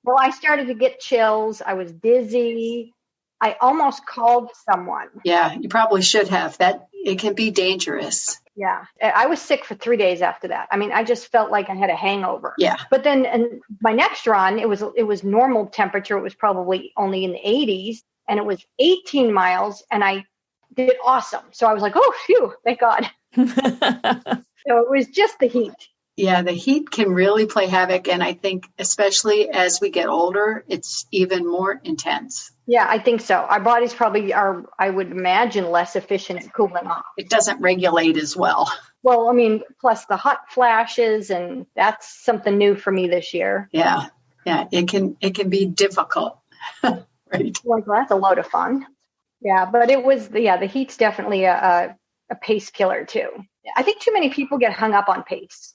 Well, I started to get chills. I was dizzy. I almost called someone. Yeah, you probably should have. It can be dangerous. Yeah. I was sick for 3 days after that. I mean, I just felt like I had a hangover. Yeah. But then my next run, it was normal temperature. It was probably only in the 80s, and it was 18 miles, and I did awesome. So I was like, oh, phew, thank God. So it was just the heat. Yeah, the heat can really play havoc. And I think especially as we get older, it's even more intense. Yeah, I think so. Our bodies probably are, I would imagine, less efficient at cooling off. It doesn't regulate as well. Well, I mean, plus the hot flashes, and that's something new for me this year. Yeah, it can be difficult. Right. Like, well, that's a load of fun. Yeah, but the heat's definitely a pace killer too. I think too many people get hung up on pace.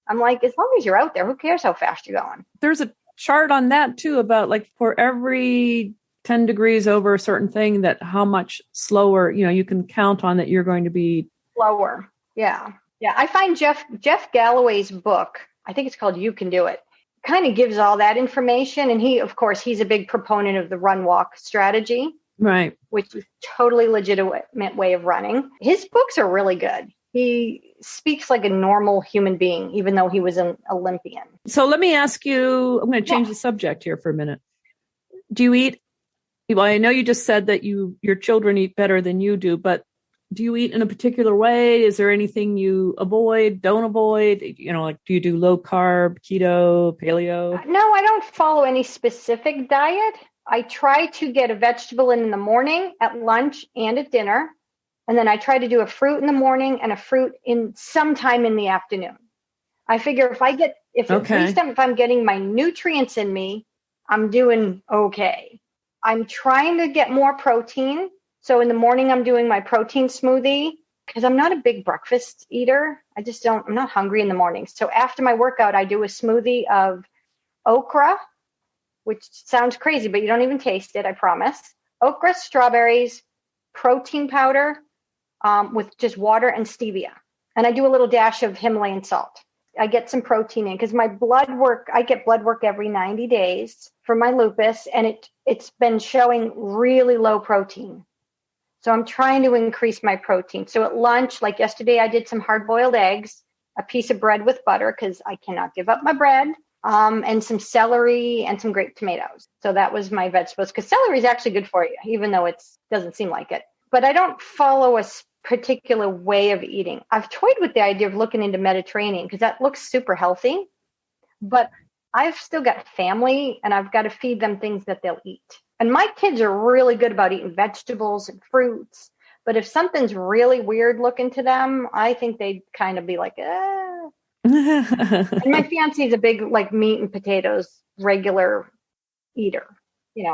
I'm like, as long as you're out there, who cares how fast you're going? There's a chart on that too about for every 10 degrees over a certain thing, that how much slower, you can count on that you're going to be slower. Yeah. Yeah. I find Jeff Galloway's book, I think it's called You Can Do It, kind of gives all that information. And he's a big proponent of the run walk strategy, right? Which is totally legitimate way of running. His books are really good. He speaks like a normal human being, even though he was an Olympian. So let me ask you, I'm going to change the subject here for a minute. Do you eat? Well, I know you just said that your children eat better than you do, but do you eat in a particular way? Is there anything you don't avoid? Do you do low carb, keto, paleo? No, I don't follow any specific diet. I try to get a vegetable in the morning, at lunch, and at dinner. And then I try to do a fruit in the morning and a fruit in sometime in the afternoon. I figure at least if I'm getting my nutrients in me, I'm doing okay. I'm trying to get more protein. So in the morning, I'm doing my protein smoothie because I'm not a big breakfast eater. I'm not hungry in the morning. So after my workout, I do a smoothie of okra, which sounds crazy, but you don't even taste it, I promise. Okra, strawberries, protein powder, with just water and stevia. And I do a little dash of Himalayan salt. I get some protein in because I get blood work every 90 days for my lupus, and it's been showing really low protein. So I'm trying to increase my protein. So at lunch, like yesterday, I did some hard-boiled eggs, a piece of bread with butter because I cannot give up my bread, and some celery and some grape tomatoes. So that was my vegetables, because celery is actually good for you, even though it doesn't seem like it. But I don't follow a particular way of eating. I've toyed with the idea of looking into Mediterranean because that looks super healthy, but I've still got family and I've got to feed them things that they'll eat. And my kids are really good about eating vegetables and fruits. But if something's really weird looking to them, I think they'd kind of be like, And my fiance is a big meat and potatoes regular eater.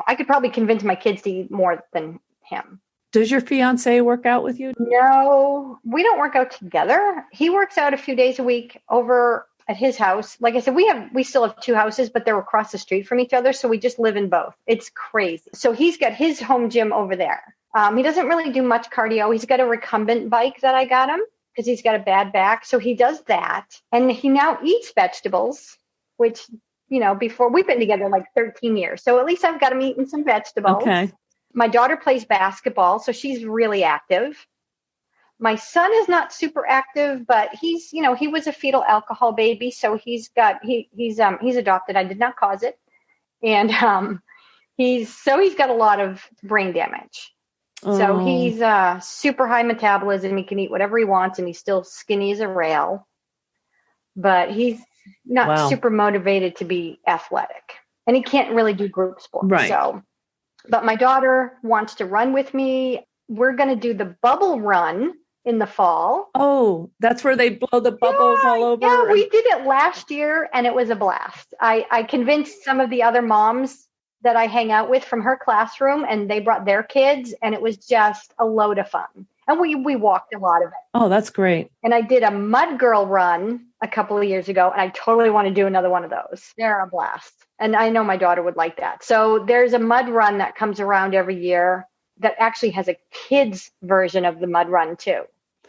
I could probably convince my kids to eat more than him. Does your fiance work out with you? No, we don't work out together. He works out a few days a week over at his house. Like I said, we still have two houses, but they're across the street from each other. So we just live in both. It's crazy. So he's got his home gym over there. He doesn't really do much cardio. He's got a recumbent bike that I got him because he's got a bad back. So he does that. And he now eats vegetables, which, before we've been together 13 years. So at least I've got him eating some vegetables. Okay. My daughter plays basketball, so she's really active. My son is not super active, but he's, he was a fetal alcohol baby. So he's adopted. I did not cause it. And he's got a lot of brain damage. Oh. So he's super high metabolism. He can eat whatever he wants, and he's still skinny as a rail. But he's not super motivated to be athletic, and he can't really do group sports. Right. So, but my daughter wants to run with me. We're going to do the bubble run in the fall. Oh, that's where they blow the bubbles all over. Yeah, we did it last year, and it was a blast. I convinced some of the other moms that I hang out with from her classroom, and they brought their kids, and it was just a load of fun. And we walked a lot of it. Oh, that's great. And I did a mud girl run a couple of years ago, and I totally want to do another one of those. They're a blast. And I know my daughter would like that. So there's a mud run that comes around every year that actually has a kids version of the mud run too.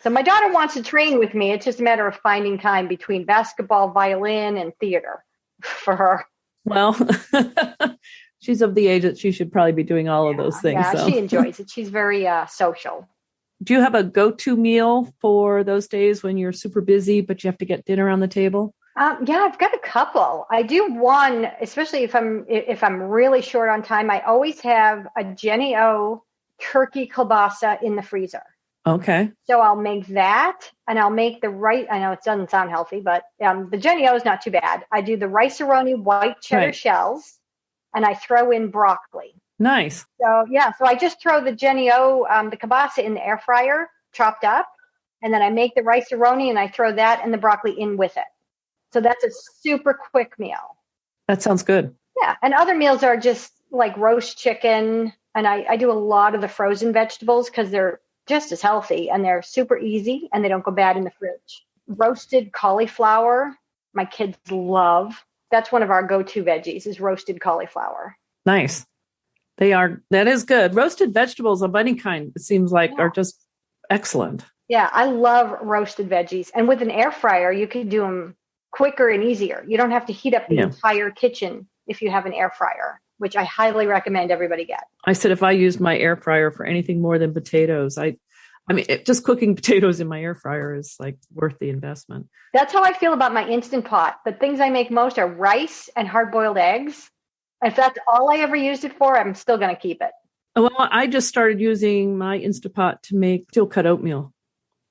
So my daughter wants to train with me. It's just a matter of finding time between basketball, violin, and theater for her. Well, she's of the age that she should probably be doing all of those things. Yeah, so. She enjoys it. She's very social. Do you have a go-to meal for those days when you're super busy, but you have to get dinner on the table? Yeah, I've got a couple. I do one, especially if I'm really short on time. I always have a Jenny O turkey kielbasa in the freezer. Okay. So I'll make that, and I'll make I know it doesn't sound healthy, but the Jenny O is not too bad. I do the rice-a-roni white cheddar shells, and I throw in broccoli. Nice. So I just throw the Jenny O, the kielbasa in the air fryer, chopped up, and then I make the rice-a-roni, and I throw that and the broccoli in with it. So that's a super quick meal. That sounds good. Yeah, and other meals are just like roast chicken, and I do a lot of the frozen vegetables because they're just as healthy, and they're super easy, and they don't go bad in the fridge. Roasted cauliflower, my kids love. That's one of our go-to veggies is roasted cauliflower. Nice. That is good. Roasted vegetables of any kind, it seems like, are just excellent. Yeah, I love roasted veggies. And with an air fryer, you can do them quicker and easier. You don't have to heat up the entire kitchen if you have an air fryer, which I highly recommend everybody get. I said if I used my air fryer for anything more than potatoes, just cooking potatoes in my air fryer is like worth the investment. That's how I feel about my Instant Pot. The things I make most are rice and hard-boiled eggs. If that's all I ever used it for, I'm still going to keep it. Well, I just started using my Instant Pot to make steel-cut oatmeal.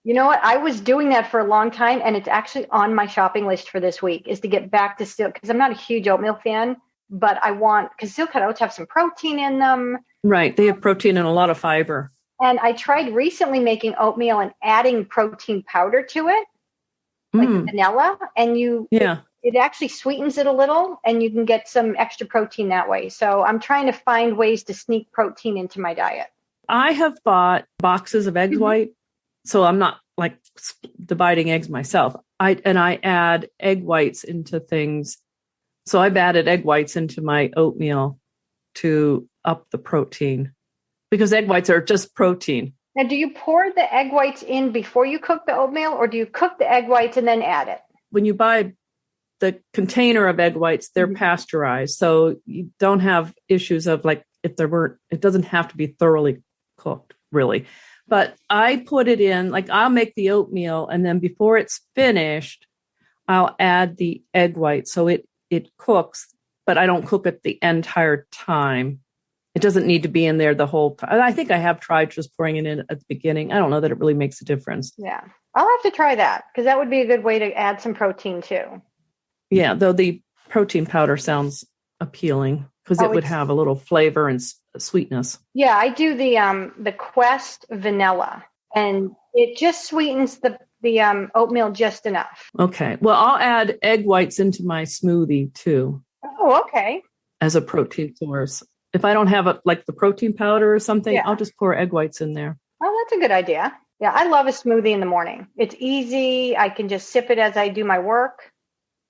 You know what? I was doing that for a long time, and it's actually on my shopping list for this week is to get back to steel, because I'm not a huge oatmeal fan, but because steel-cut oats have some protein in them. Right. They have protein and a lot of fiber. And I tried recently making oatmeal and adding protein powder to it, like vanilla, and it actually sweetens it a little, and you can get some extra protein that way. So I'm trying to find ways to sneak protein into my diet. I have bought boxes of egg white, so I'm not like dividing eggs myself. I add egg whites into things. So I've added egg whites into my oatmeal to up the protein because egg whites are just protein. Now, do you pour the egg whites in before you cook the oatmeal, or do you cook the egg whites and then add it? When you buy the container of egg whites, they're pasteurized. So you don't have issues of like, it doesn't have to be thoroughly cooked really, but I put it in, like I'll make the oatmeal and then before it's finished, I'll add the egg white. So it cooks, but I don't cook it the entire time. It doesn't need to be in there the whole time. I think I have tried just pouring it in at the beginning. I don't know that it really makes a difference. Yeah. I'll have to try that because that would be a good way to add some protein too. Yeah, though the protein powder sounds appealing because it would have a little flavor and sweetness. Yeah, I do the Quest vanilla, and it just sweetens the oatmeal just enough. Okay. Well, I'll add egg whites into my smoothie too. Oh, okay. As a protein source. If I don't have the protein powder or something, I'll just pour egg whites in there. Oh, that's a good idea. Yeah, I love a smoothie in the morning. It's easy. I can just sip it as I do my work.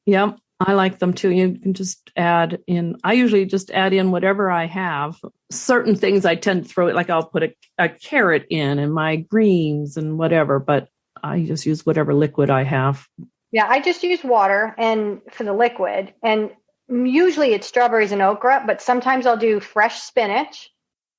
Yeah, I like them too. You can just add in. I usually just add in whatever I have. Certain things I tend to throw it, like I'll put a carrot in and my greens and whatever, but I just use whatever liquid I have. Yeah, I just use water and for the liquid. And usually it's strawberries and okra, but sometimes I'll do fresh spinach,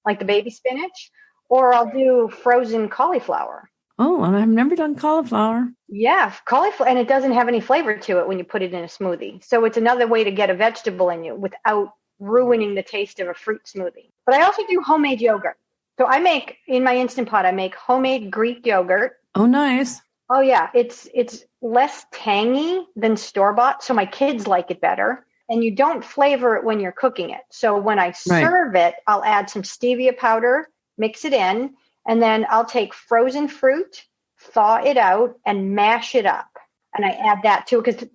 like the baby spinach, or I'll do frozen cauliflower. Oh, and I've never done cauliflower. Yeah, cauliflower, and it doesn't have any flavor to it when you put it in a smoothie. So it's another way to get a vegetable in you without ruining the taste of a fruit smoothie. But I also do homemade yogurt. So I make, in my Instant Pot, I make homemade Greek yogurt. Oh, nice. Oh yeah, it's less tangy than store-bought, so my kids like it better. And you don't flavor it when you're cooking it. So when I serve it, I'll add some stevia powder, mix it in, and then I'll take frozen fruit, thaw it out, and mash it up. And I add that too, because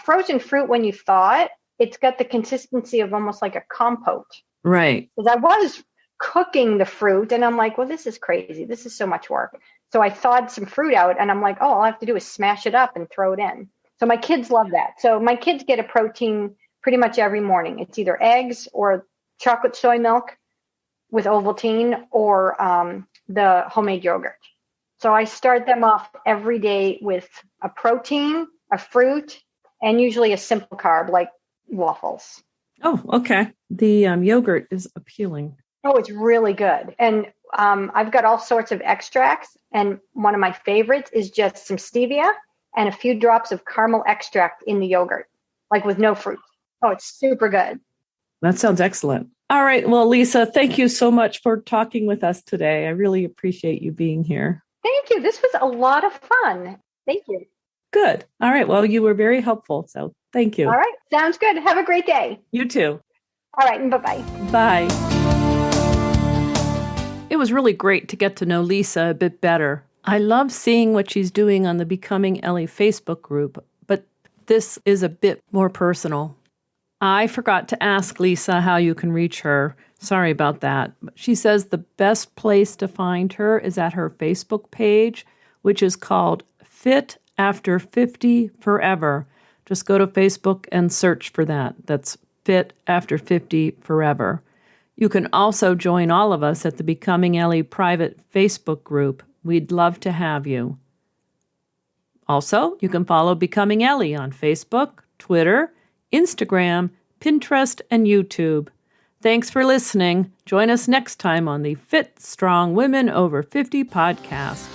frozen fruit, when you thaw it, it's got the consistency of almost like a compote. Right. Because I was cooking the fruit, and I'm like, well, this is crazy. This is so much work. So I thawed some fruit out, and I'm like, oh, all I have to do is smash it up and throw it in. So my kids love that. So my kids get a protein pretty much every morning. It's either eggs or chocolate soy milk with Ovaltine or the homemade yogurt. So I start them off every day with a protein, a fruit, and usually a simple carb like waffles. Oh, okay. The yogurt is appealing. Oh, it's really good. And I've got all sorts of extracts. And one of my favorites is just some stevia and a few drops of caramel extract in the yogurt, like with no fruit. Oh, it's super good. That sounds excellent. All right. Well, Lisa, thank you so much for talking with us today. I really appreciate you being here. Thank you. This was a lot of fun. Thank you. Good. All right. Well, you were very helpful. So thank you. All right. Sounds good. Have a great day. You too. All right. And bye-bye. Bye. It was really great to get to know Lisa a bit better. I love seeing what she's doing on the Becoming Elli Facebook group, but this is a bit more personal. I forgot to ask Lisa how you can reach her. Sorry about that. She says the best place to find her is at her Facebook page, which is called Fit After 50 Forever. Just go to Facebook and search for that. That's Fit After 50 Forever. You can also join all of us at the Becoming Elli private Facebook group. We'd love to have you. Also, you can follow Becoming Elli on Facebook, Twitter, Instagram, Pinterest, and YouTube. Thanks for listening. Join us next time on the Fit Strong Women Over 50 podcast.